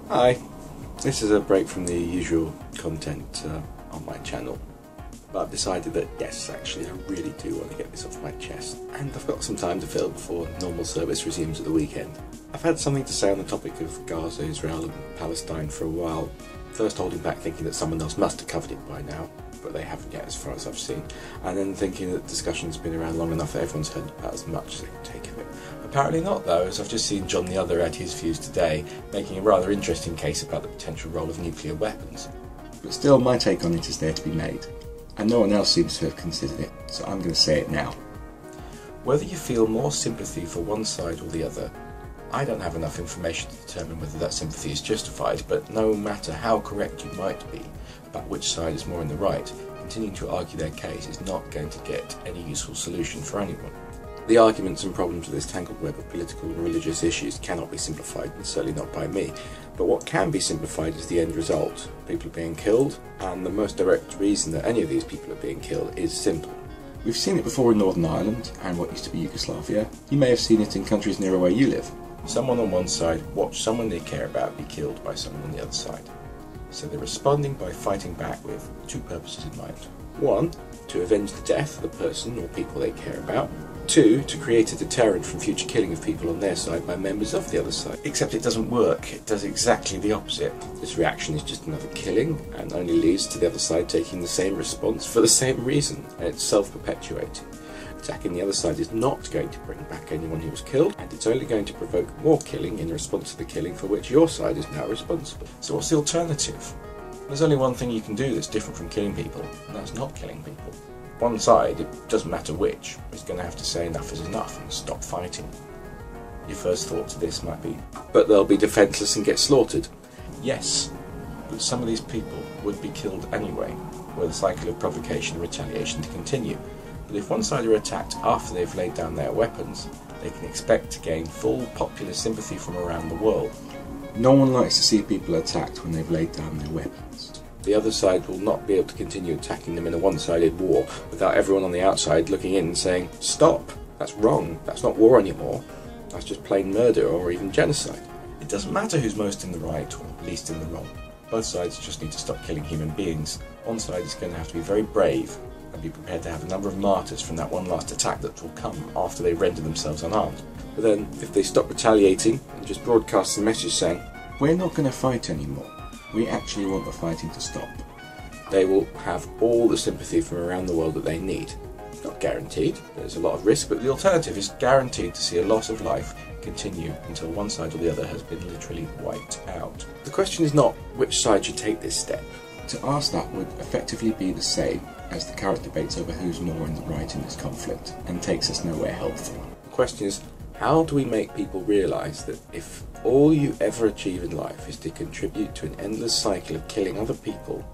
Hi, this is a break from the usual content on my channel, but I've decided that yes, actually I really do want to get this off my chest, and I've got some time to fill before normal service resumes at the weekend. I've had something to say on the topic of Gaza, Israel and Palestine for a while, first holding back thinking that someone else must have covered it by now, but they haven't yet as far as I've seen, and then thinking that discussion's been around long enough that everyone's heard about as much as they can take of it. Apparently not though, as I've just seen Johntheother add his views today, making a rather interesting case about the potential role of nuclear weapons. But still, my take on it is there to be made, and no one else seems to have considered it, so I'm going to say it now. Whether you feel more sympathy for one side or the other, I don't have enough information to determine whether that sympathy is justified, but no matter how correct you might be about which side is more in the right, continuing to argue their case is not going to get any useful solution for anyone. The arguments and problems of this tangled web of political and religious issues cannot be simplified, and certainly not by me, but what can be simplified is the end result. People are being killed, and the most direct reason that any of these people are being killed is simple. We've seen it before in Northern Ireland and what used to be Yugoslavia. You may have seen it in countries nearer where you live. Someone on one side watched someone they care about be killed by someone on the other side. So they're responding by fighting back with two purposes in mind. One, to avenge the death of the person or people they care about. Two, to create a deterrent from future killing of people on their side by members of the other side. Except it doesn't work, it does exactly the opposite. This reaction is just another killing, and only leads to the other side taking the same response for the same reason, and it's self-perpetuating. Attacking the other side is not going to bring back anyone who was killed, and it's only going to provoke more killing in response to the killing for which your side is now responsible. So what's the alternative? There's only one thing you can do that's different from killing people, and that's not killing people. One side, it doesn't matter which, is going to have to say enough is enough and stop fighting. Your first thought to this might be, but they'll be defenceless and get slaughtered. Yes, but some of these people would be killed anyway, were the cycle of provocation and retaliation to continue. But if one side are attacked after they've laid down their weapons, they can expect to gain full popular sympathy from around the world. No one likes to see people attacked when they've laid down their weapons. The other side will not be able to continue attacking them in a one-sided war without everyone on the outside looking in and saying, stop, that's wrong, that's not war anymore, that's just plain murder or even genocide. It doesn't matter who's most in the right or least in the wrong. Both sides just need to stop killing human beings. One side is going to have to be very brave and be prepared to have a number of martyrs from that one last attack that will come after they render themselves unarmed. But then, if they stop retaliating and just broadcast the message saying, we're not going to fight anymore, we actually want the fighting to stop, they will have all the sympathy from around the world that they need. It's not guaranteed, there's a lot of risk, but the alternative is guaranteed to see a loss of life continue until one side or the other has been literally wiped out. The question is not which side should take this step. To ask that would effectively be the same as the current debates over who's more in the right in this conflict, and takes us nowhere helpful. The question is, how do we make people realise that if all you ever achieve in life is to contribute to an endless cycle of killing other people,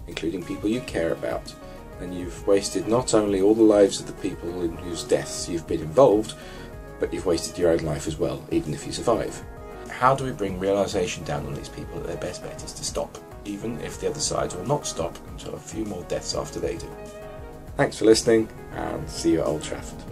including people you care about, then you've wasted not only all the lives of the people in whose deaths you've been involved, but you've wasted your own life as well, even if you survive. How do we bring realisation down on these people that their best bet is to stop, even if the other side will not stop until a few more deaths after they do? Thanks for listening, and see you at Old Trafford.